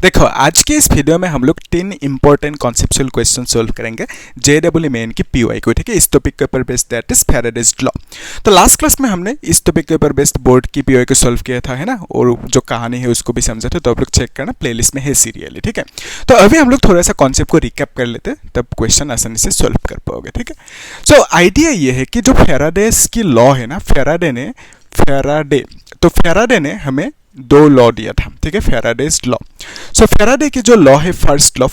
देखो आज के इस वीडियो में हम लोग 3 इंपॉर्टेंट कॉन्सेप्चुअल क्वेश्चन सोल्व करेंगे जेडब्ल्यू मेन की पीवाई को, ठीक है। इस टॉपिक के ऊपर based that is Faraday's law. तो लास्ट क्लास में हमने इस टॉपिक के ऊपर बेस्ड बोर्ड की पीवाई को सोल्व किया था, है ना, और जो कहानी है उसको भी समझा था, तो आप लोग चेक करना, प्लेलिस्ट में है सीरियली, ठीक है। तो अभी हम लोग थोड़ा सा कॉन्सेप्ट को रिकैप कर लेते हैं, तब क्वेश्चन आसानी से सोल्व कर पाओगे, ठीक है। सो आइडिया ये है कि जो फैराडेज की लॉ है ना, फैराडे ने हमें 2 लॉ दिया था, ठीक है, फैराडेज लॉ। सो फैराडे की जो लॉ है फर्स्ट लॉ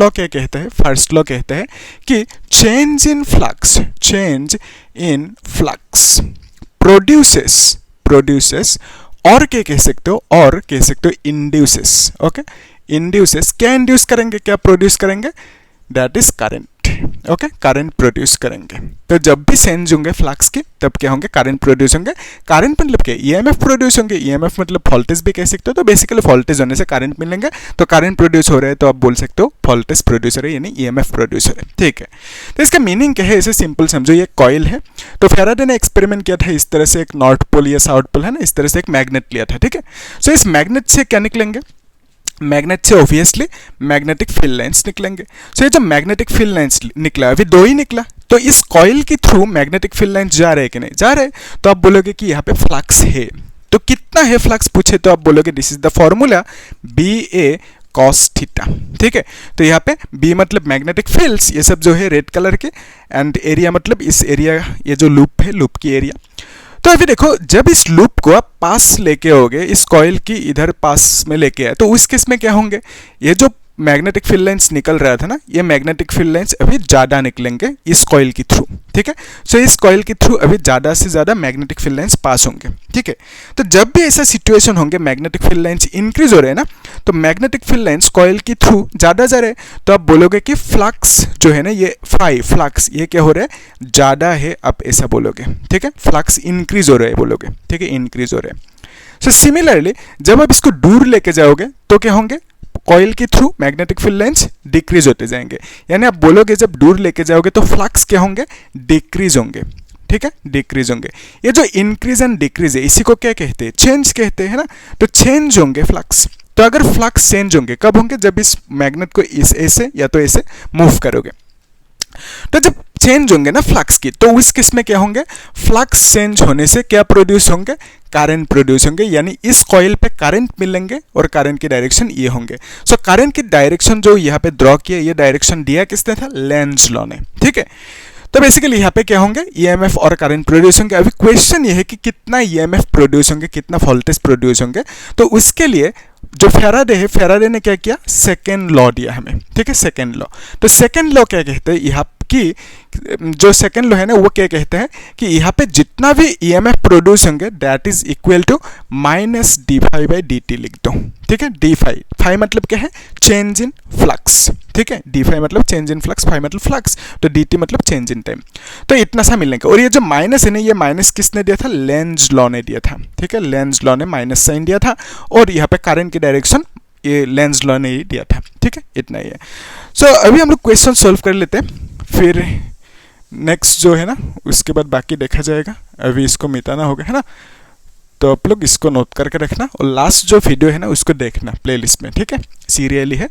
क्या कहता है? फर्स्ट लॉ कहता है कि चेंज इन फ्लक्स प्रोड्यूसेस और क्या कह सकते हो इंड्यूसेस। ओके, इंड्यूसेस क्या इंड्यूस करेंगे, क्या प्रोड्यूस करेंगे? That is current. Okay, current produce करेंगे। तो जब भी चेंज होंगे फ्लक्स के तब क्या होंगे? करंट प्रोड्यूस होंगे। करंट मतलब क्या? ईएमएफ प्रोड्यूस होंगे। ईएमएफ मतलब वोल्टेज भी कह सकते हो। तो बेसिकली वोल्टेज होने से करंट मिलेंगे, तो करंट प्रोड्यूस हो रहे हैं, तो आप बोल सकते हो वोल्टेज प्रोड्यूस हो रहे हैं, यानी ईएमएफ प्रोड्यूस हो रहे हैं, ठीक है। तो इसका मीनिंग क्या है, इसे सिंपल समझो। ये कॉइल है, तो फैराडे ने एक्सपेरिमेंट किया था इस तरह से, एक नॉर्थ पोल या साउथ पोल है ना, इस तरह से एक मैग्नेट लिया था, ठीक है। सो इस मैग्नेट से क्या निकलेंगे? मैग्नेट से ऑब्वियसली मैग्नेटिक फील्ड लाइंस निकलेंगे। सो ये जो मैग्नेटिक फील्ड लाइंस निकला, अभी 2 ही निकला, तो इस कॉइल के थ्रू मैग्नेटिक फील्ड लाइंस जा रहे हैं कि नहीं जा रहे? तो आप बोलोगे कि यहाँ पे फ्लक्स है। तो कितना है फ्लक्स पूछे तो आप बोलोगे this is the formula BA cos theta, ठीक है। तो यहाँ पे B मतलब मैग्नेटिक फील्ड्स, ये सब जो है रेड कलर के, एंड एरिया मतलब इस एरिया, ये जो लूप है, लूप की एरिया। तो अभी देखो, जब इस लूप को आप पास लेके होगे, इस कॉइल की इधर पास में लेके आए, तो उस केस में क्या होंगे? ये जो मैग्नेटिक फील्ड लाइंस निकल रहा था ना, ये मैग्नेटिक फील्ड लाइंस अभी ज़्यादा निकलेंगे इस कॉइल के थ्रू, ठीक है। सो इस कॉइल के थ्रू अभी ज़्यादा से ज़्यादा मैग्नेटिक फील्ड लाइंस पास होंगे, ठीक है। तो जब भी ऐसा सिचुएशन होंगे, मैग्नेटिक फील्ड लाइंस इंक्रीज हो रहे हैं ना, तो मैग्नेटिक फील्ड लाइंस कॉइल के थ्रू ज़्यादा जा रहे हैं, तो आप बोलोगे कि फ्लक्स जो है ना, ये फ्लक्स ये क्या हो रहा है? ज़्यादा है, आप ऐसा बोलोगे, ठीक है। फ्लक्स इंक्रीज हो रहा है बोलोगे, ठीक है, इंक्रीज हो रहे हैं। सो सिमिलरली जब आप इसको दूर लेके जाओगे तो क्या होंगे? कॉइल के through magnetic field lines decrease होते जाएंगे, यानी आप बोलोगे जब दूर लेके जाओगे तो फ्लक्स क्या होंगे? डिक्रीज होंगे, ठीक है, डिक्रीज होंगे। ये जो इंक्रीज एंड डिक्रीज है, इसी को क्या कहते हैं? चेंज कहते हैं ना। तो चेंज होंगे फ्लक्स। तो अगर फ्लक्स चेंज होंगे कब होंगे? जब इस मैग्नेट को इस ऐसे या तो ऐसे मूव करोगे। तो जब चेंज होंगे ना फ्लक्स की, तो उस केस में क्या होंगे? फ्लक्स चेंज होने से क्या प्रोड्यूस होंगे? करंट प्रोड्यूस होंगे, यानी इस कॉइल पे करंट मिलेंगे और करंट की डायरेक्शन ये होंगे। सो करंट की डायरेक्शन जो यहाँ पे ड्रॉ किया, ये डायरेक्शन दिया किसने था? लेंज लॉ ने, ठीक है। तो बेसिकली यहाँ पे क्या होंगे? ईएमएफ और करंट प्रोड्यूस होंगे। अभी क्वेश्चन ये है कि कितना ईएमएफ प्रोड्यूस होंगे, कितना वोल्टेज प्रोड्यूस होंगे। तो उसके लिए जो फैराडे है, फैराडे ने क्या किया? सेकेंड लॉ दिया हमें, ठीक है, सेकेंड लॉ। तो सेकेंड लॉ क्या कहते हैं? यहाँ की जो सेकेंड लॉ है ना, वो क्या कहते हैं कि यहाँ पे जितना भी ईएमएफ प्रोड्यूस होंगे that is equal to minus d∅dt लिख दो, ठीक है। d∅ मतलब क्या है? चेंज इन फ्लक्स, ठीक है। d∅ मतलब चेंज इन फ्लक्स, फाई मतलब फ्लक्स, तो dt मतलब चेंज इन टाइम। तो इतना सा मिलेंगे। और ये जो माइनस है ना, ये माइनस किसने दिया था? लेंज लॉ ने दिया था, ठीक है। लेंज लॉ ने माइनस साइन दिया था, और यहाँ पे करंट की डायरेक्शन ये लेंज लॉ ने ही दिया था, ठीक है। इतना ही है। सो अभी हम लोग क्वेश्चन सोल्व कर लेते हैं, फिर नेक्स्ट जो है ना उसके बाद बाकी देखा जाएगा। अभी इसको मिटाना होगा, है ना। तो आप लोग इसको नोट करके रखना, और लास्ट जो वीडियो है ना उसको देखना प्लेलिस्ट में, ठीक है, सीरियली है।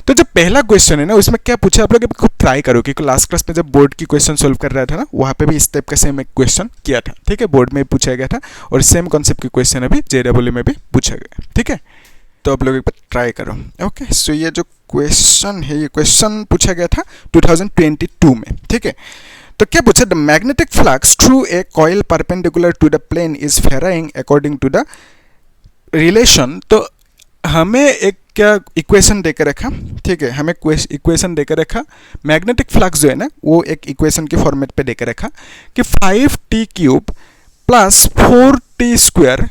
तो जो पहला क्वेश्चन है ना, उसमें क्या पूछा, आप लोग खुद ट्राई करो, क्योंकि लास्ट क्लास में जब बोर्ड की क्वेश्चन सोल्व कर रहा था ना, वहाँ पे भी इस टाइप का सेम एक क्वेश्चन किया था, ठीक है, बोर्ड में पूछा गया था, और सेम कॉन्सेप्ट की क्वेश्चन अभी जेडब्ल्यू में भी पूछा गया, ठीक है। तो आप लोग एक बार ट्राई करो। ओके, सो ये जो क्वेश्चन है, ये क्वेश्चन पूछा गया था 2022 में, ठीक है। तो क्या पूछा? The magnetic flux through a coil perpendicular to the plane is varying according to the relation. तो हमें एक क्या इक्वेशन देकर रखा, ठीक है, हमें इक्वेशन देकर रखा। मैग्नेटिक फ्लक्स जो है ना, वो एक इक्वेशन के फॉर्मेट पे देकर रखा कि 5t³ plus 4t²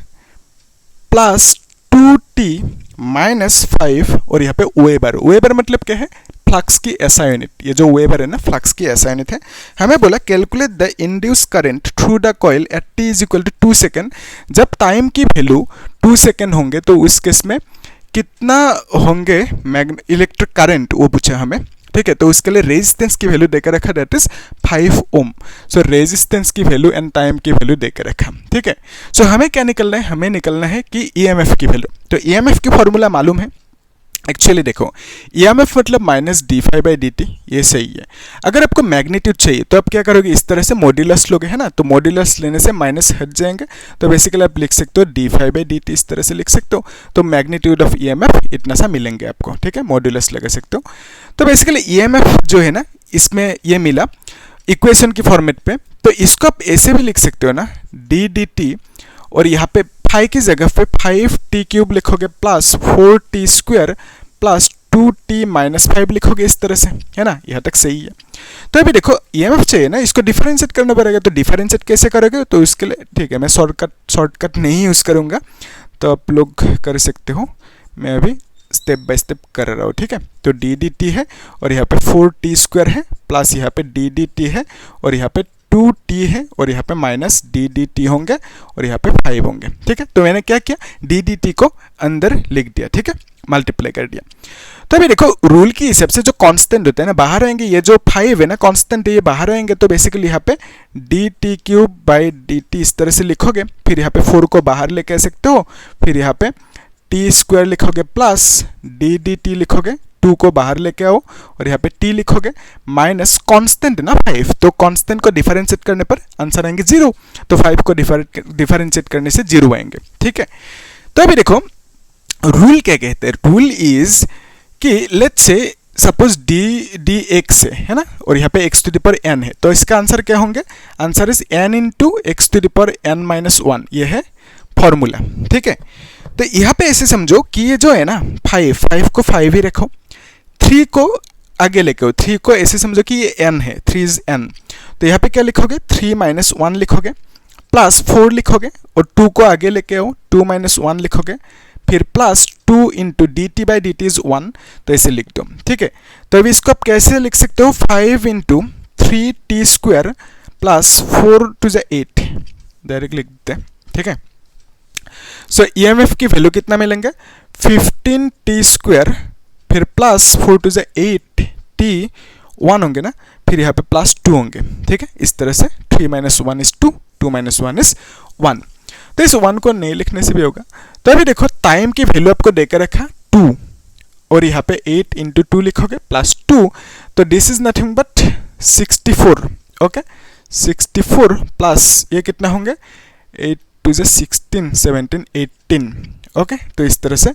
plus 2t minus 5, और यहाँ पे वेबर मतलब क्या है? फ्लक्स की एसआई यूनिट। ये जो वेबर है ना, फ्लक्स की एसआई यूनिट है। हमें बोला calculate the induce current through the coil at t is equal to 2 second. जब टाइम की वैल्यू 2 सेकेंड होंगे तो उस केस में कितना होंगे इलेक्ट्रिक करंट, वो पूछा हमें, ठीक है। तो उसके लिए रेजिस्टेंस की वैल्यू देकर रखा, that is 5 ohm. So resistance की वैल्यू एंड टाइम की वैल्यू देकर रखा, ठीक है। सो हमें क्या निकलना है? हमें निकलना है कि ईएमएफ की वैल्यू। तो ईएमएफ की फॉर्मूला मालूम है, एक्चुअली देखो EMF मतलब minus D phi by D T, ये सही है। अगर आपको मैग्नीट्यूड चाहिए तो आप क्या करोगे, इस तरह से मॉड्यूलस लोगे, है ना, तो मॉड्यूलस लेने से माइनस हट जाएंगे, तो बेसिकली आप लिख सकते हो D phi by D T, इस तरह से लिख सकते हो। तो मैग्नीट्यूड ऑफ EMF इतना सा मिलेंगे आपको, ठीक है, मॉड्यूलस लगा सकते हो। तो बेसिकली EMF जो है ना, इसमें ये मिला इक्वेशन की फॉर्मेट पे, तो इसको आप ऐसे भी लिख सकते हो ना, डी डी टी, और यहाँ पे फाइव की जगह पे 5t³ लिखोगे plus 4t² plus 2t minus 5 लिखोगे, इस तरह से, है ना, यहाँ तक सही है। तो अभी देखो EMF चाहिए ना, इसको डिफरेंशिएट करना पड़ेगा, तो डिफरेंशिएट कैसे करोगे, तो उसके लिए ठीक है मैं शॉर्टकट नहीं यूज़ करूँगा, तो आप लोग कर सकते हो, मैं अभी स्टेप बाय स्टेप कर रहा हूँ, ठीक है। तो डी डी टी है और यहाँ पे 4t² है प्लस यहाँ पे डी डी टी है और यहाँ पे 2t है और यहाँ पे माइनस डी डी टी होंगे और यहाँ पे 5 होंगे, ठीक है। तो मैंने क्या किया, डी डी टी को अंदर लिख दिया, ठीक है, मल्टीप्लाई कर दिया। तो अभी देखो रूल की हिसाब से जो कांस्टेंट होते हैं ना बाहर आएंगे, ये जो 5 है ना कांस्टेंट है, ये बाहर आएंगे, तो बेसिकली यहाँ पे dt³ बाई डी टी इस तरह से लिखोगे, फिर यहाँ पे 4 को बाहर लेके आ सकते हो, फिर यहाँ पे t² लिखोगे प्लस डी डी टी लिखोगे, 2 को बाहर लेके आओ और यहाँ पे t लिखोगे माइनस कांस्टेंट ना 5, तो कांस्टेंट को डिफरेंशिएट करने पर आंसर आएंगे 0, तो 5 को डिफरेंशिएट करने से 0 आएंगे, ठीक है। तो अभी देखो रूल क्या कहते हैं, रूल इज कि let's say suppose D x है ना, और यहाँ पे x⁴n है, तो इसका आंसर क्या होंगे, answer is n into x⁴n-1, ये है फॉर्मूला, ठीक है। तो यहाँ पे ऐसे समझो कि ये जो है ना 5 को 5 ही रखो, 3 को आगे लेके आओ, 3 को ऐसे समझो कि ये n है, 3 इज n, तो यहाँ पे क्या लिखोगे 3-1 लिखोगे प्लस 4 लिखोगे और 2 को आगे लेके आओ, 2-1 लिखोगे, फिर plus 2 into D T by D T is 1, तो ऐसे लिख दो, ठीक है। तो अभी इसको आप कैसे लिख सकते हो, 5 into 3t² plus 4 to the 8, direct लिख देते हैं, ठीक है। सो EMF की वैल्यू कितना मिलेंगे, 15t² फिर प्लस 4 टू द 8t1 होंगे ना, फिर यहाँ पे प्लस 2 होंगे, ठीक है, इस तरह से 3-1 इज 2, 2-1 इज 1, तो इस 1 को नहीं लिखने से भी होगा। तो अभी देखो टाइम की वैल्यू आपको देकर रखा 2 और यहाँ पे 8 इंटू 2 लिखोगे प्लस 2, तो this is nothing but 64, okay, 64 plus ये कितना होंगे 8 टू 16, 17, 18, ओके, तो इस तरह से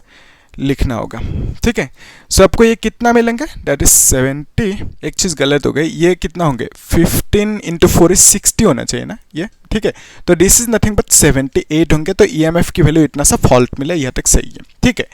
लिखना होगा, ठीक है। सो आपको ये कितना मिलेंगे, दैट इज 70, एक चीज़ गलत हो गई, ये कितना होंगे 15 इंटू 4 इज 60 होना चाहिए ना ये, ठीक है। तो दिस इज नथिंग बट 78 होंगे, तो EMF की वैल्यू इतना सा फॉल्ट मिला, यहाँ तक सही है, ठीक है।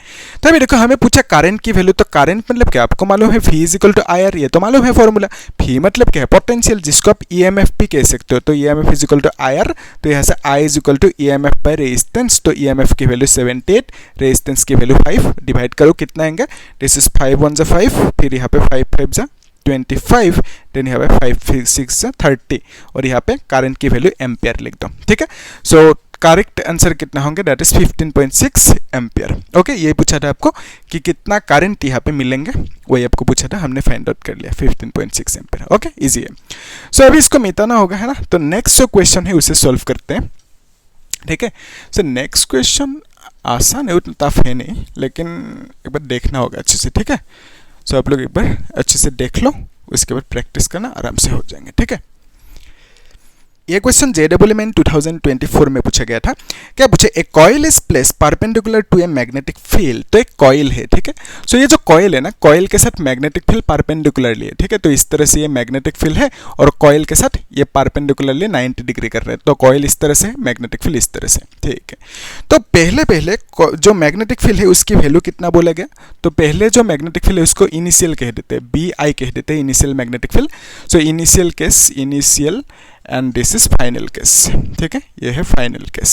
तो अभी देखो हमें पूछा करंट की वैल्यू, तो करंट मतलब क्या आपको मालूम है, V is equal to IR, ये तो मालूम है फॉर्मूला। V मतलब क्या है, पोटेंशियल, जिसको आप EMF भी कह सकते हो, तो EMF is equal to IR, तो यहाँ से I is equal to EMF by resistance, तो EMF की वैल्यू 78, रेजिस्टेंस की वैल्यू 5, डिवाइड करो कितना आएंगे, दिस इज 5 1 = 5, फिर यहाँ पे 5 5 = 25, देन यहाँ पे 5 6 = 30 और यहाँ पे करंट की वैल्यू एम्पियर लिख दो, ठीक है। सो करेक्ट आंसर कितना होंगे, दैट इज 15.6 एम्पियर, ओके। ये पूछा था आपको कि कितना करंट यहाँ पे मिलेंगे, वही आपको पूछा था, हमने फाइंड आउट कर लिया 15.6 एम्पियर, ओके, इजी है। सो अभी इसको मिटाना होगा, है ना, तो नेक्स्ट जो क्वेश्चन है उसे सॉल्व करते हैं, ठीक है। सो नेक्स्ट क्वेश्चन आसान है, उतना टफ है नहीं, लेकिन एक बार देखना होगा अच्छे से, ठीक है। सो आप लोग एक बार अच्छे से देख लो, उसके बाद प्रैक्टिस करना, आराम से हो जाएंगे, ठीक है। ये क्वेश्चन JEE 2024 में पूछा गया था। क्या पूछे, a coil is place perpendicular to a magnetic field, तो एक कॉइल है, ठीक है। सो ये जो कॉइल है ना, कॉइल के साथ मैग्नेटिक फील्ड परपेंडिकुलरली है, ठीक है। तो इस तरह से ये मैग्नेटिक फील्ड है और कॉइल के साथ ये परपेंडिकुलरली 90 डिग्री कर रहे हैं, तो कॉइल इस तरह से, मैग्नेटिक फील्ड इस तरह से, ठीक है। तो पहले जो मैग्नेटिक फील्ड है उसकी वैल्यू कितना बोला गया, तो पहले जो मैग्नेटिक फील्ड है उसको इनिशियल कह देते हैं, BI कह देते हैं, initial magnetic field. So initial case, initial, and this is final case, ठीक है, ये है final case.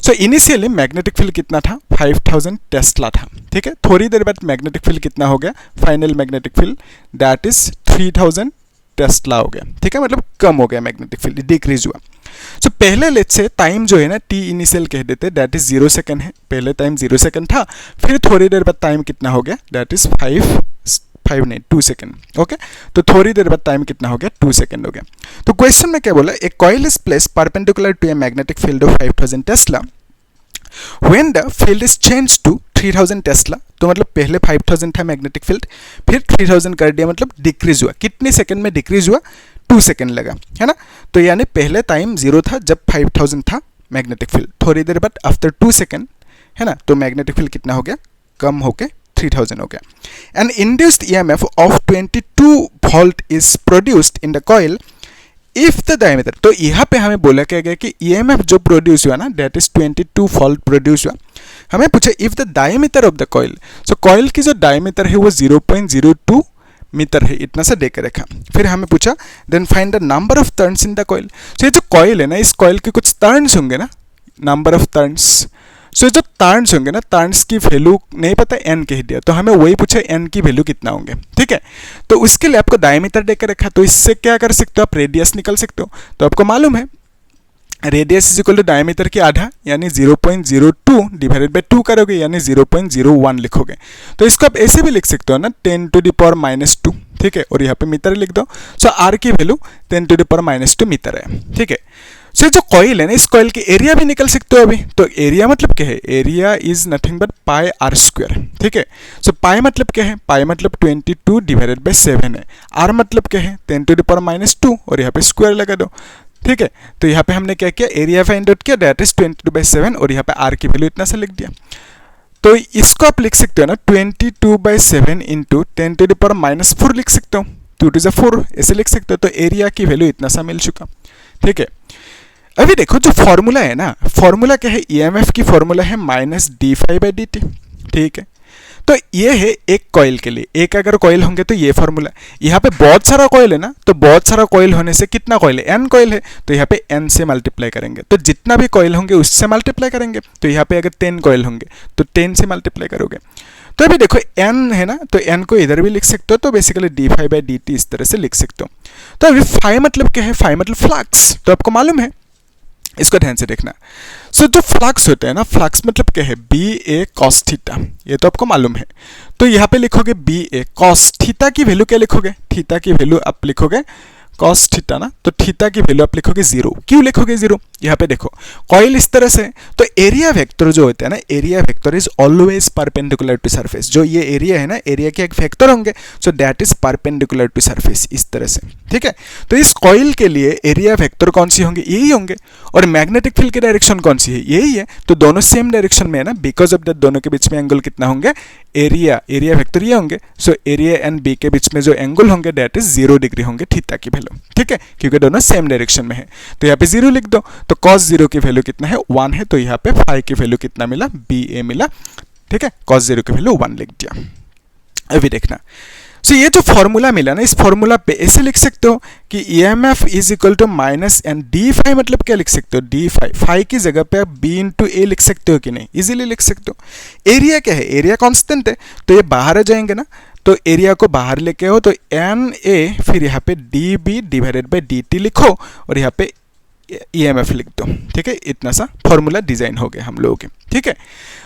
So initially magnetic field कितना था, 5000 टेस्ला था, ठीक है। थोड़ी देर बाद मैग्नेटिक फील्ड कितना हो गया, final magnetic field that is 3000 Tesla हो गया, ठीक है, मतलब कम हो गया मैग्नेटिक फील्ड, डिक्रीज हुआ। सो पहले लेट्स से टाइम जो है ना T इनिशियल कह देते हैं, दैट इज 0 सेकंड है, पहले टाइम 0 सेकंड था, फिर थोड़ी देर बाद टाइम कितना हो गया, दैट इज 2 सेकंड, ओके। तो थोड़ी देर बाद टाइम कितना हो गया, 2 सेकंड हो गया। तो क्वेश्चन में क्या बोला, a coil is place perpendicular to a magnetic field of 5000 tesla when the field is change to 3000 tesla, तो मतलब पहले 5000 था मैग्नेटिक फील्ड, फिर 3000 कर दिया, मतलब डिक्रीज हुआ। कितने सेकंड में डिक्रीज हुआ? 2 सेकंड लगा, है ना। तो यानी पहले टाइम 0 था जब 5000 था मैग्नेटिक फील्ड, थोड़ी देर बाद आफ्टर 2 सेकंड, है ना, तो मैग्नेटिक फील्ड कितना हो गया? कम होके 3000 हो गया। And induced EMF of 22 volt is produced in the coil if the diameter, तो यहाँ पे हमें बोला क्या गया कि ईएमएफ जो प्रोड्यूस हुआ ना, दैट इज 22 वोल्ट प्रोड्यूस हुआ। हमें पूछा if the diameter of the coil, so coil की जो डायमीटर है वो 0.02 मीटर है, इतना सा देकर रखा। फिर हमें पूछा then find the number of turns in the coil. So ये जो कॉइल है ना, इस कॉइल के कुछ टर्न्स होंगे ना, नंबर ऑफ टर्न्स। सो जो टर्न्स होंगे ना, टर्न्स की वैल्यू नहीं पता, एन कह दिया, तो हमें वही पूछा एन की वैल्यू कितना होंगे, ठीक है। तो उसके लिए आपको डायमीटर देकर रखा, तो इससे क्या कर सकते हो आप? रेडियस निकल सकते हो। तो आपको मालूम है radius is equal to diameter की आधा, यानी 0.02 डिवाइडेड बाई 2 करोगे, यानी 0.01 लिखोगे। तो इसको आप ऐसे भी लिख सकते हो ना, 10⁻², ठीक है, और यहाँ पे मीटर लिख दो। सो आर की वैल्यू 10⁻² मीटर है, ठीक है। सो जो कॉइल है ना, इस कॉइल की एरिया भी निकल सकते हो अभी। तो एरिया मतलब क्या है? Area is nothing but pi r square, ठीक है। सो पाई मतलब क्या है? पाई मतलब 22 डिवाइडेड बाई 7 है। आर मतलब क्या है? 10⁻², और यहाँ पे स्क्वायर लगा दो, ठीक है। तो यहाँ पे हमने क्या किया? एरिया फाइंड आउट किया, दैट इज 22/7, और यहाँ पे आर की वैल्यू इतना सा लिख दिया। तो इसको आप लिख सकते हो ना 22/7 इंटू 10⁻⁴ लिख सकते हो, 2 to the 4 ऐसे लिख सकते हो। तो एरिया की वैल्यू इतना सा मिल चुका, ठीक है। अभी देखो जो फॉर्मूला है ना, फॉर्मूला क्या है? ईएमएफ की फॉर्मूला है -d∅/dt, ठीक है। तो ये है एक कॉइल के लिए, एक अगर कॉइल होंगे तो ये फॉर्मूला। यहाँ पे बहुत सारा कॉइल है ना, तो बहुत सारा कॉइल होने से कितना कॉइल है? n कॉइल है, तो यहाँ पे n से मल्टीप्लाई करेंगे, तो जितना भी कॉइल होंगे उससे मल्टीप्लाई करेंगे। तो यहाँ पे अगर 10 कॉइल होंगे तो 10 से मल्टीप्लाई करोगे। तो अभी देखो n है ना, तो n को इधर भी लिख सकते हो, तो बेसिकली d∅/dt इस तरह से लिख सकते हो। तो अभी फाई मतलब क्या है? फाई मतलब फ्लक्स, तो आपको मालूम है, इसको ध्यान से देखना। सो जो फ्लक्स होते हैं ना, फ्लक्स मतलब क्या है? BA cos थीटा, ये तो आपको मालूम है। तो यहाँ पे लिखोगे BA cos थीटा की वैल्यू क्या लिखोगे? थीटा की वैल्यू आप लिखोगे cos थीटा ना, तो थीटा की वैल्यू आप लिखोगे 0। क्यों लिखोगे 0? यहाँ पे देखो कॉइल इस तरह से, तो एरिया वेक्टर जो होता है ना, area vector is always perpendicular to surface. जो ये एरिया है ना, एरिया के एक वेक्टर होंगे, so that is perpendicular to surface, इस तरह से, ठीक है। तो इस कॉइल के लिए एरिया वेक्टर कौन सी होंगे? यही होंगे। और मैग्नेटिक फील्ड की डायरेक्शन कौन सी है? यही है। तो दोनों सेम डायरेक्शन में है ना, बिकॉज ऑफ दैट दोनों के बीच में एंगल कितना होंगे? एरिया वेक्टर ये होंगे। सो एरिया एंड बी के बीच में जो एंगल होंगे दैट इज 0 डिग्री होंगे थीटा की वैल्यू, ठीक है, क्योंकि दोनों सेम डायरेक्शन में है। तो यहाँ पे 0 लिख दो, तो cos 0 की वैल्यू कितना है? 1 है। तो यहाँ पे फाई की वैल्यू कितना मिला? BA मिला, ठीक है। cos 0 की वैल्यू 1 लिख दिया। अभी देखना, सो ये जो फॉर्मूला मिला ना, इस फॉर्मूला पे ऐसे लिख सकते हो कि EMF is equal to -n d∅, मतलब क्या लिख सकते हो? d∅, फाई की जगह पे आप B इंटू A लिख सकते हो कि नहीं? इजीली लिख सकते हो। एरिया क्या है? एरिया कांस्टेंट है, तो ये बाहर आ जाएंगे ना, तो एरिया को बाहर लेके आओ, तो NA, फिर यहाँ पे dB डिवाइडेड बाई dt लिखो, और यहाँ पे EMF लिख दो, ठीक है। इतना सा फॉर्मूला डिजाइन हो गया हम लोगों के, ठीक है।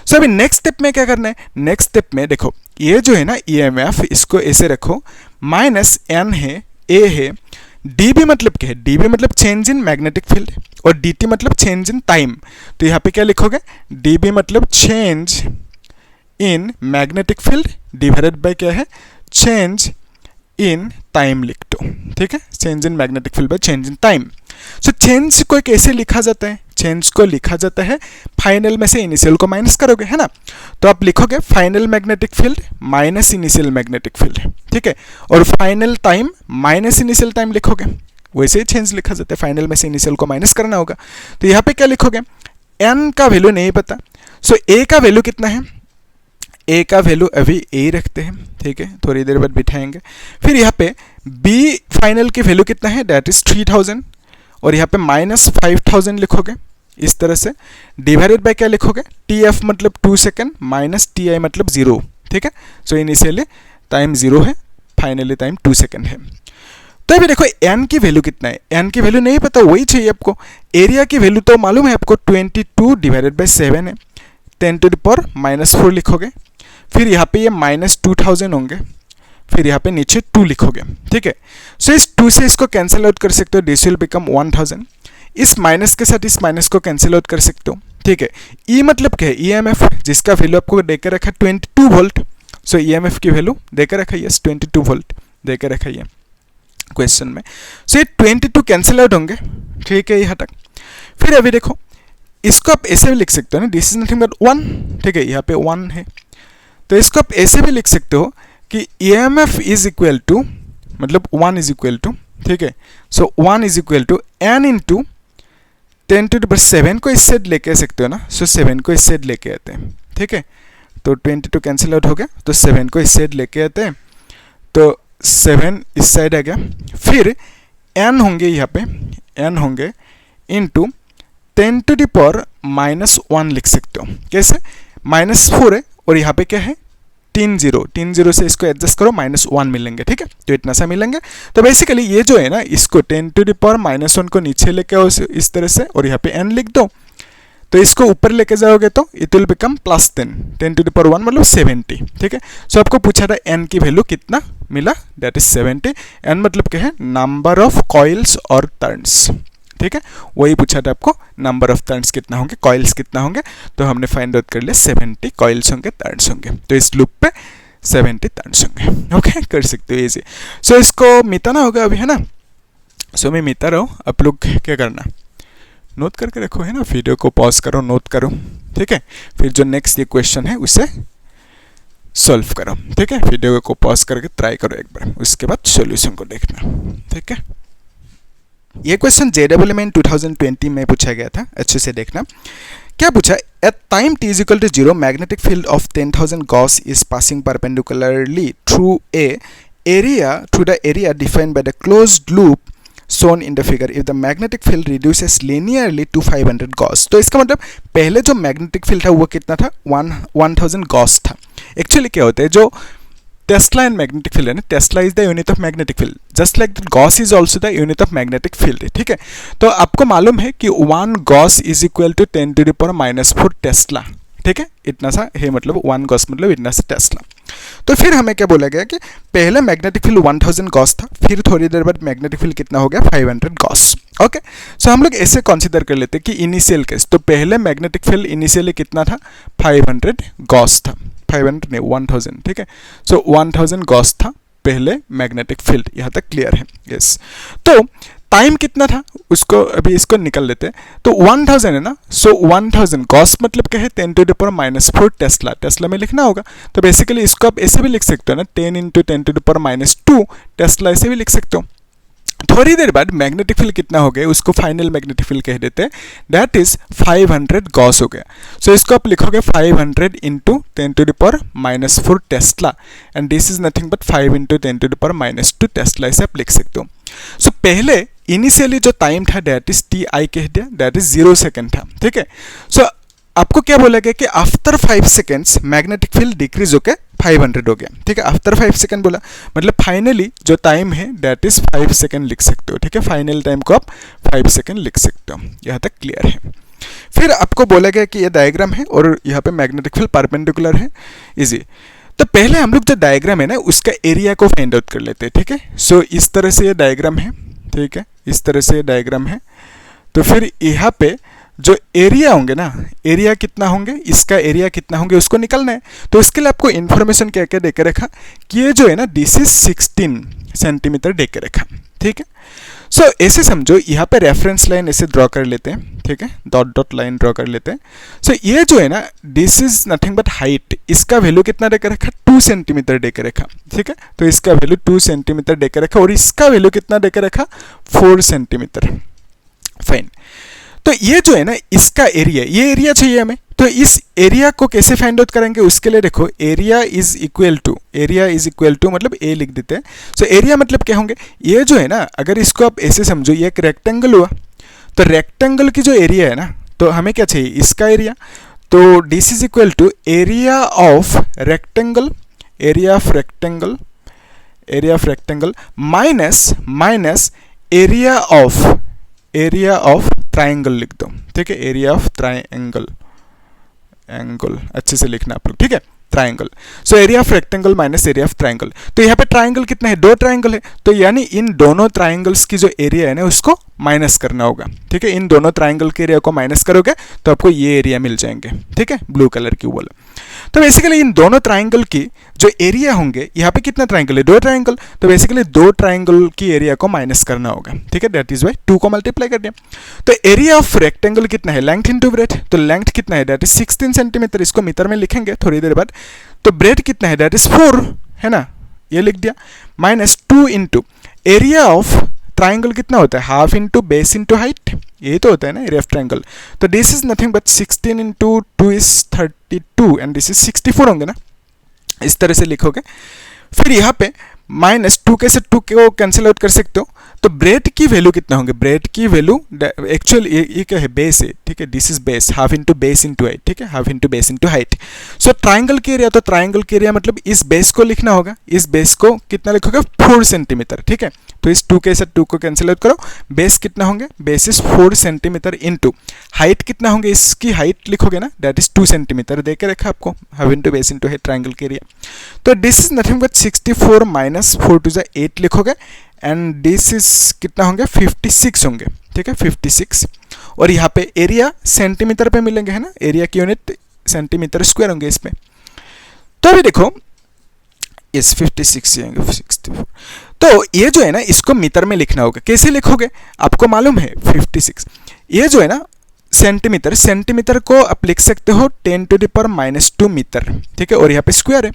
सो अभी नेक्स्ट स्टेप में क्या करना है? नेक्स्ट स्टेप में देखो, ये जो है ना EMF, इसको ऐसे रखो, -n है, A है, dB मतलब क्या है? dB मतलब चेंज इन मैग्नेटिक फील्ड, और dt मतलब चेंज इन टाइम। तो यहाँ पे क्या लिखोगे? dB मतलब change in magnetic field divided by क्या है? चेंज इन टाइम लिख दो, ठीक है। Change in magnetic field by change in time. So change को कैसे लिखा जाता है? चेंज को लिखा जाता है फाइनल में से इनिशियल को माइनस करोगे, है ना। तो आप लिखोगे final magnetic field minus initial magnetic field, ठीक है, और final time minus initial time लिखोगे। वैसे ही चेंज लिखा जाता है, फाइनल में से इनिशियल को माइनस करना होगा। तो यहाँ पे क्या लिखोगे? n का वैल्यू नहीं पता, सो a का वैल्यू कितना है? a का वैल्यू अभी a रखते हैं, ठीक है, थोड़ी देर बाद बिठाएंगे। फिर यहाँ पे b फाइनल की वैल्यू कितना है? दैट इज 3000, और यहाँ पे -5000 लिखोगे इस तरह से, डिवाइडेड बाय क्या लिखोगे? TF मतलब 2 सेकंड माइनस TI मतलब 0, ठीक है। सो इनिशियली टाइम 0 है, फाइनली टाइम 2 सेकंड है। तो अभी देखो n की वैल्यू कितना है? n की वैल्यू नहीं पता, वही चाहिए आपको। एरिया की वैल्यू तो मालूम है आपको, 22 डिवाइडेड बाय 7 है, 10⁻⁴ लिखोगे। फिर यहाँ पे ये -2000 होंगे, फिर यहाँ पे नीचे 2 लिखोगे, ठीक है। सो इस 2 से इसको कैंसिल आउट कर सकते हो, दिस विल बिकम 1000। इस माइनस के साथ इस माइनस को कैंसिल आउट कर सकते हो, ठीक है। ई मतलब क्या है, ईएमएफ, जिसका वैल्यू आपको देकर रखा 22 वोल्ट। सो ईएमएफ की वैल्यू देकर रखा है, यस 22 वोल्ट देकर रखा है क्वेश्चन में। सो ये 22 कैंसिल आउट होंगे, ठीक है यहाँ तक। फिर अभी देखो, इसको आप ऐसे भी लिख सकते हो ना, दिस इज नथिंग बट 1, ठीक है, यहाँ पे 1 है। तो इसको आप ऐसे भी लिख सकते हो कि ईएमएफ इज इक्वल टू, मतलब 1 इज इक्वल टू, ठीक है। So 1 is equal to n into 10 to the power 7 को इस साइड लेके आ सकते हो ना। सो 7 को इस साइड लेके आते हैं, ठीक है। तो 22 कैंसिल आउट हो गया, तो 7 को इस साइड लेके आते हैं, तो 7 इस साइड आ गया। फिर एन होंगे यहाँ पे, एन होंगे इंटू 10 टू द पावर -1 लिख सकते हो। कैसे, -4 है और यहाँ पे क्या है 3 0 से इसको एडजस्ट करो, -1 मिलेंगे, ठीक है। तो इतना सा मिलेंगे। तो बेसिकली ये जो है ना, इसको 10 टू द पावर -1 को नीचे लेके आओ इस तरह से, और यहाँ पे n लिख दो। तो इसको ऊपर लेके जाओगे तो it will become +10, 10 to the power 1 मतलब 70, ठीक है। सो आपको पूछा था n की वैल्यू कितना मिला, दैट इज 70। n मतलब क्या है, नंबर ऑफ कॉइल्स और टर्न्स, ठीक है। वही पूछा था आपको, नंबर ऑफ टर्न्स कितना होंगे, कॉइल्स कितना होंगे। तो हमने फाइंड आउट कर लिया 70 कॉइल्स होंगे, टर्न्स होंगे। तो इस लूप पे 70 टर्न्स होंगे, ओके, कर सकते हो इजी। सो इसको मिटाना होगा अभी, है ना। सो मैं मिटा रहा हूँ, आप लोग क्या करना, नोट करके रखो, है ना, वीडियो को पॉज करो, नोट करो, ठीक है। फिर जो नेक्स्ट ये क्वेश्चन है उसे सॉल्व करो, ठीक है। वीडियो को पॉज करके ट्राई करो एक बार, उसके बाद सॉल्यूशन को देखना, ठीक है। ये क्वेश्चन JEE 2020 में पूछा गया था, अच्छे से देखना। क्या पूछा, at time t is equal to 0 magnetic field of 10,000 gauss is passing perpendicularly through the area defined by the closed loop shown in the figure if the magnetic field reduces linearly to 500 gauss। तो इसका मतलब पहले जो magnetic field था वो कितना था, 1000 Gauss था। एक्चुअली क्या होता है, जो टेस्ला एंड मैग्नेटिक फील्ड है ना, tesla is the unit of magnetic field, just like that gauss is also the unit of magnetic field, ठीक है। तो आपको मालूम है कि 1 gauss is equal to 10 to the power -4 tesla, ठीक है। इतना सा है, मतलब 1 गॉस मतलब इतना सा टेस्ला। तो फिर हमें क्या बोला गया कि पहले मैग्नेटिक फील्ड 1000 गॉस था, फिर थोड़ी देर बाद मैग्नेटिक फील्ड कितना हो गया, 500 गॉस, ओके। सो हम लोग ऐसे कंसीडर कर लेते हैं कि इनिशियल केस, तो पहले मैग्नेटिक फील्ड इनिशियली कितना था, 500 गॉस था, 500 नहीं 1000, ठीक है। सो 1000 गॉस था पहले मैग्नेटिक फील्ड, यहाँ तक क्लियर है, यस। तो टाइम कितना था उसको अभी इसको निकल लेते हैं। तो 1000 है ना, सो 1000 गॉस मतलब क्या है, 10 to the power -4 tesla, tesla में लिखना होगा। तो बेसिकली इसको आप ऐसे भी लिख सकते हो ना, 10 into 10 to the power -2 tesla, ऐसे भी लिख सकते हो। थोड़ी देर बाद मैग्नेटिक फील्ड कितना हो गया, उसको फाइनल मैग्नेटिक फील्ड कह देते हैं, दैट इज 500 गॉस हो गया। सो इसको आप लिखोगे 500 into 10 to the power -4 tesla, and this is nothing but 5 into 10 to the power -2 tesla, इसे आप लिख सकते हो। सो पहले इनिशियली जो टाइम था दैट इज टी आई कह दिया, दैट इज 0 सेकेंड था, ठीक है। सो आपको क्या बोला गया कि after 5 seconds magnetic field decrease होकर 500 हो गया, ठीक है। आफ्टर 5 सेकेंड बोला मतलब फाइनली जो टाइम है दैट इज 5 सेकेंड लिख सकते हो, ठीक है। फाइनल टाइम को आप 5 सेकेंड लिख सकते हो, यहाँ तक क्लियर है। फिर आपको बोला गया कि ये डायग्राम है और यहाँ पे मैग्नेटिक फील्ड परपेंडिकुलर है, इजी। तो पहले हम लोग जो डायग्राम है ना उसका एरिया को फाइंड आउट कर लेते हैं, ठीक है। सो इस तरह से ये डायग्राम है, ठीक है, इस तरह से डायग्राम है। तो फिर यहाँ पे जो एरिया होंगे ना, एरिया कितना होंगे, इसका एरिया कितना होंगे उसको निकलना है। तो इसके लिए आपको इन्फॉर्मेशन क्या क्या देकर रखा कि ये जो है ना दिस इज 16 सेंटीमीटर देकर रखा, ठीक है। सो ऐसे समझो, यहाँ पे रेफरेंस लाइन ऐसे ड्रॉ कर लेते हैं, ठीक है, डॉट डॉट लाइन ड्रॉ कर लेते हैं। सो ये जो है ना this is nothing but height, इसका वैल्यू कितना देकर रखा, 2 सेंटीमीटर देकर रखा, ठीक है। तो इसका वैल्यू 2 सेंटीमीटर देकर रखा और इसका वैल्यू कितना देकर रखा, 4 सेंटीमीटर, फाइन। तो ये जो है ना इसका एरिया, ये एरिया चाहिए हमें। तो इस एरिया को कैसे फाइंड आउट करेंगे, उसके लिए देखो एरिया इज इक्वल टू मतलब ए लिख देते हैं। सो एरिया मतलब क्या होंगे, ये जो है ना अगर इसको आप ऐसे समझो, ये एक रेक्टेंगल हुआ, तो रेक्टेंगल की जो एरिया है ना, तो हमें क्या चाहिए, इसका एरिया। तो this is equal to area of rectangle, area of rectangle minus area of triangle लिख दो, ठीक है, एरिया ऑफ ट्राइंगल, एंगल अच्छे से लिखना आप लोग, ठीक है। Triangle. So area of rectangle minus area of triangle. तो यहाँ पे ट्राइंगल कितना है, 2 ट्राइंगल है, तो यानी इन दोनों ट्राइंगल्स की जो एरिया है ना उसको माइनस करना होगा। ठीक है, इन दोनों ट्राइंगल के एरिया को माइनस करोगे तो आपको ये एरिया मिल जाएंगे। ठीक है, ब्लू कलर की वॉल। तो बेसिकली इन दोनों ट्राइंगल की जो एरिया होंगे, यहाँ पे कितना ट्राइंगल है, 2 ट्राइंगल, तो बेसिकली 2 ट्राइंगल की एरिया को माइनस करना होगा। ठीक है, दैट इज वाई 2 को मल्टीप्लाई कर दिया। तो एरिया ऑफ रेक्टेंगल कितना है, लेंथ इंटू ब्रेथ, तो लेंथ कितना है, दैट इज 16 सेंटीमीटर, इसको मीटर में लिखेंगे थोड़ी देर बाद। तो ब्रेथ कितना है, दैट इज 4 है ना, ये लिख दिया, minus 2 into area of triangle कितना होता है, half into base into height, ये तो होता है ना एरिया ऑफ ट्राइंगल। तो this is nothing but 16 into 2 is 32 and this is 64 होंगे ना, इस तरह से लिखोगे। फिर यहाँ पे माइनस 2 के से 2 को कैंसिल आउट कर सकते हो, तो ब्रेथ की वैल्यू कितना होंगे, ब्रेथ की वैल्यू एक्चुअल ये क्या है, बेस है। ठीक है, this is base, half into base into height. ठीक है, half into base into height. So triangle के एरिया, तो ट्राइंगल के एरिया मतलब इस बेस को लिखना होगा, इस बेस को कितना लिखोगे, 4 सेंटीमीटर। ठीक है, तो इस 2 के साथ 2 को कैंसिल आउट करो, बेस कितना होंगे, base is 4 centimetre into height कितना होंगे, इसकी हाइट लिखोगे ना, दैट इज 2 सेंटीमीटर दे के रखा आपको, half into base into height triangle के एरिया। तो this is nothing but 64 minus 4 to 8 लिखोगे एंड दिस इज कितना होंगे, 56 होंगे। ठीक है, 56। और यहाँ पे एरिया सेंटीमीटर पे मिलेंगे है ना, एरिया की यूनिट सेंटीमीटर स्क्वायर होंगे इसमें। तो अभी देखो इस 56 आएंगे 64, तो ये जो है ना इसको मीटर में लिखना होगा। कैसे लिखोगे, आपको मालूम है 56, ये जो है ना सेंटीमीटर, सेंटीमीटर को आप लिख सकते हो 10 टू द पावर -2 मीटर। ठीक है, और यहाँ पे स्क्वायर है,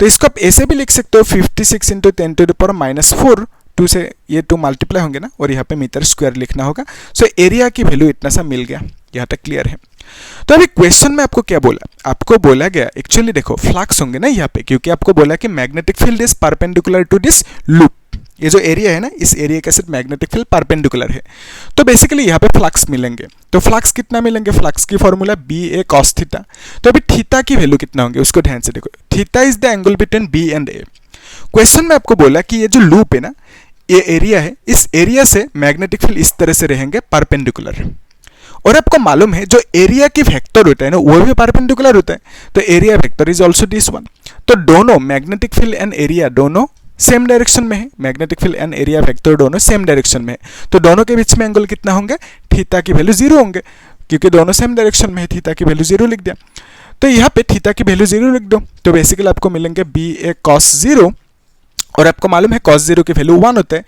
तो इसको आप ऐसे भी लिख सकते हो 56 इंटू 10 टू द पावर -4, 2 से ये 2 मल्टीप्लाई होंगे ना, और यहाँ पे मीटर स्क्वायर लिखना होगा। सो एरिया की वैल्यू इतना सा मिल गया, यहाँ तक क्लियर है। तो अभी क्वेश्चन में आपको क्या बोला, आपको बोला गया एक्चुअली देखो फ्लक्स होंगे ना यहाँ पे, क्योंकि आपको बोला कि magnetic field is perpendicular to this loop. ये जो एरिया है ना, इस एरिया के साथ मैग्नेटिक फील्ड परपेंडिकुलर है, तो बेसिकली यहाँ पे फ्लक्स मिलेंगे। तो फ्लक्स कितना मिलेंगे, फ्लक्स की फॉर्मूला BA cos थीटा। तो अभी थीटा की वैल्यू कितना होंगे उसको ध्यान से देखो, theta is the angle between B and A। Question में आपको बोला कि ये जो लूप है ना, ये एरिया है, इस एरिया से मैग्नेटिक फील्ड इस तरह से रहेंगे परपेंडिकुलर। और आपको मालूम है जो एरिया की वेक्टर होता है ना वो भी परपेंडिकुलर होता है, तो area vector is also this one. तो दोनों मैग्नेटिक फील्ड एंड एरिया दोनों सेम डायरेक्शन में है, magnetic field and area vector दोनों सेम डायरेक्शन में है, तो दोनों के बीच में एंगल कितना होंगे, थीटा की वैल्यू 0 होंगे, क्योंकि दोनों सेम डायरेक्शन में है, थीटा की वैल्यू 0 लिख दिया। तो यहाँ पे थीटा की वैल्यू 0 लिख दो, तो बेसिकली आपको मिलेंगे BA cos 0, और आपको मालूम है cos 0 की वैल्यू 1 होता है,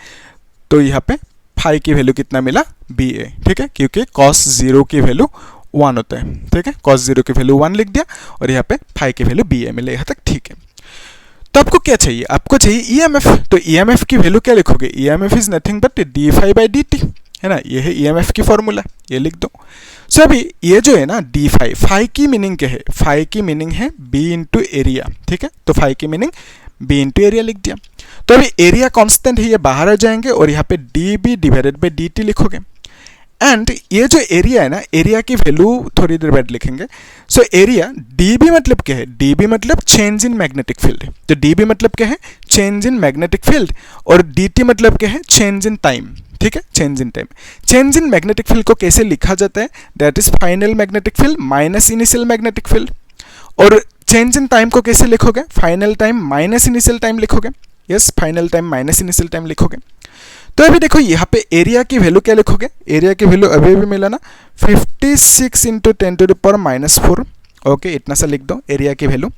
तो यहाँ पे फाई की वैल्यू कितना मिला, BA। ठीक है, क्योंकि cos 0 की वैल्यू 1 होता है। ठीक है, cos 0 की वैल्यू 1 लिख दिया, और यहाँ पे फाई की वैल्यू BA मिले, यहाँ तक ठीक है। तो आपको क्या चाहिए, आपको चाहिए EMF। तो EMF की वैल्यू क्या लिखोगे, EMF is nothing but d∅dt है ना, ये है EMF की फॉर्मूला, ये लिख दो। सो अभी ये जो है ना d∅, फाई की मीनिंग क्या है, फाई की मीनिंग है B इंटू एरिया। ठीक है, तो फाई की मीनिंग B इंटू एरिया लिख दिया। तो अभी एरिया कांस्टेंट है, ये बाहर आ जाएंगे, और यहाँ पे dB डिवाइडेड बाई dt लिखोगे। एंड ये जो एरिया है ना, एरिया की वैल्यू थोड़ी देर बाद लिखेंगे। सो एरिया dB मतलब क्या है, dB मतलब चेंज इन मैग्नेटिक फील्ड। तो dB मतलब क्या है, चेंज इन मैग्नेटिक फील्ड, और dt मतलब क्या है, चेंज इन टाइम। ठीक है, change in time. Change in magnetic field को कैसे लिखा जाता है, that is final magnetic field minus initial magnetic field. और चेंज इन टाइम को कैसे लिखोगे, final time minus initial time लिखोगे। Yes, final time minus initial time लिखोगे। तो अभी देखो यहाँ पे एरिया की वैल्यू क्या लिखोगे, एरिया की वैल्यू अभी भी मिला ना 56 into 10 to the power -4। Okay, इतना सा लिख दो एरिया की वैल्यू।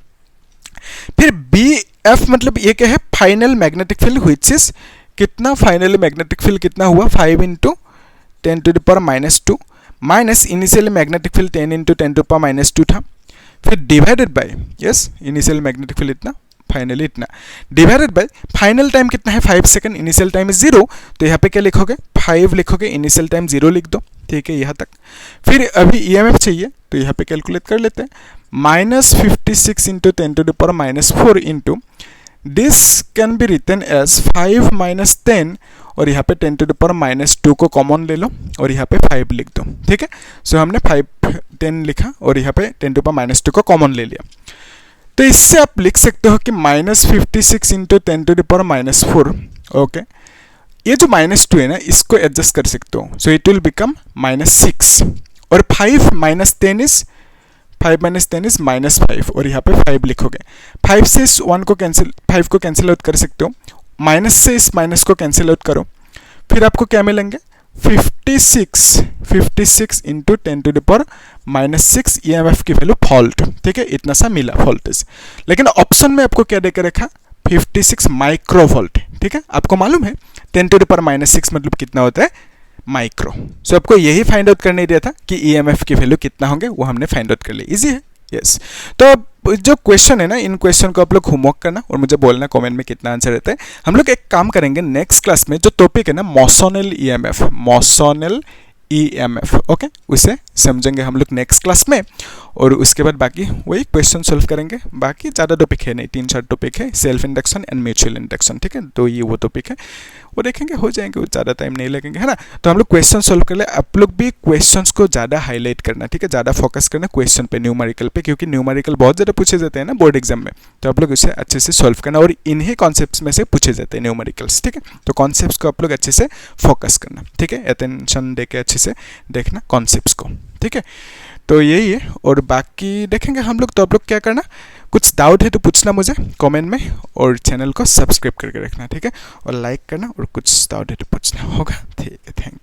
फिर BF मतलब ये क्या है, final magnetic field which is कितना, फाइनल मैग्नेटिक फील्ड कितना हुआ 5 into 10 to the power -2 minus initial magnetic field 10 into 10 to the power -2 था। फिर divided by, yes initial magnetic field इतना, फाइनली इतना, डिवाइडेड बाय फाइनल टाइम कितना है 5 second, initial time is 0, तो यहाँ पे क्या लिखोगे 5 लिखोगे, इनिशियल टाइम 0 लिख दो। ठीक है, यहाँ तक। फिर अभी EMF चाहिए, तो यहाँ पे कैलकुलेट कर लेते हैं, -56 into 10 to the power -4 into this can be written as 5 - 10, और यहाँ पे 10 टू द पावर -2 को कॉमन ले लो, और यहाँ पे 5 लिख दो। ठीक है, सो हमने 5 10 लिखा, और यहाँ पे 10 टू द पावर -2 को कॉमन ले लिया। तो इससे आप लिख सकते हो कि -56 into 10 to the power -4। Okay, ये जो -2 है ना इसको एडजस्ट कर सकते हो, सो इट विल बिकम -6, और 5 - 10 इज 5 माइनस 10 इज -5 और यहाँ पे 5 लिखोगे। 5 से इस 1 को कैंसिल 5 को कैंसिल आउट कर सकते हो, माइनस से इस माइनस को कैंसिल आउट करो, फिर आपको क्या मिलेंगे 56 into 10 to the power -6 EMF की वैल्यू फॉल्ट, ठीक है, इतना सा मिला वोल्टेज। लेकिन ऑप्शन में आपको क्या देकर रखा 56 माइक्रोवोल्ट, ठीक है। आपको मालूम है 10 टू द पावर -6 मतलब कितना होता है माइक्रो। सो आपको यही फाइंड आउट करने दिया था कि EMF की वैल्यू कितना होंगे, वो हमने फाइंड आउट कर लिया। इजी है, यस। तो अब जो क्वेश्चन है ना, इन क्वेश्चन को आप लोग होमवर्क करना और मुझे बोलना कमेंट में कितना आंसर रहता है। हम लोग एक काम करेंगे नेक्स्ट क्लास में, जो टॉपिक है ना मोसोनल EMF, ओके, उसे समझेंगे हम लोग नेक्स्ट क्लास में। और उसके बाद बाकी वही क्वेश्चन सॉल्व करेंगे। बाकी ज़्यादा टॉपिक है नहीं, 3-4 टॉपिक है, self induction and mutual induction, ठीक है। तो ये वो टॉपिक है, वो देखेंगे, हो जाएंगे, ज़्यादा टाइम नहीं लगेंगे, है ना। तो हम लोग क्वेश्चन सॉल्व कर ले। आप लोग भी क्वेश्चंस को ज़्यादा हाईलाइट करना, ठीक है, ज़्यादा फोकस करना क्वेश्चन पे, न्यूमेरिकल पे, क्योंकि न्यूमेरिकल बहुत ज़्यादा पूछे जाते हैं ना बोर्ड एग्जाम में। तो आप लोग इसे अच्छे से सॉल्व करना और इन्हीं कॉन्सेप्ट्स में से पूछे जाते हैं न्यूमेरिकल्स, ठीक है। तो कॉन्सेप्ट्स को आप लोग अच्छे से फोकस करना, ठीक है, अटेंशन दे के अच्छे से देखना कॉन्सेप्ट्स को, ठीक है। तो यही है और बाकी देखेंगे हम लोग। तो आप लोग क्या करना, कुछ डाउट है तो पूछना मुझे कमेंट में, और चैनल को सब्सक्राइब करके रखना, ठीक है, और लाइक करना, और कुछ डाउट है तो पूछना होगा, ठीक है। Thank you.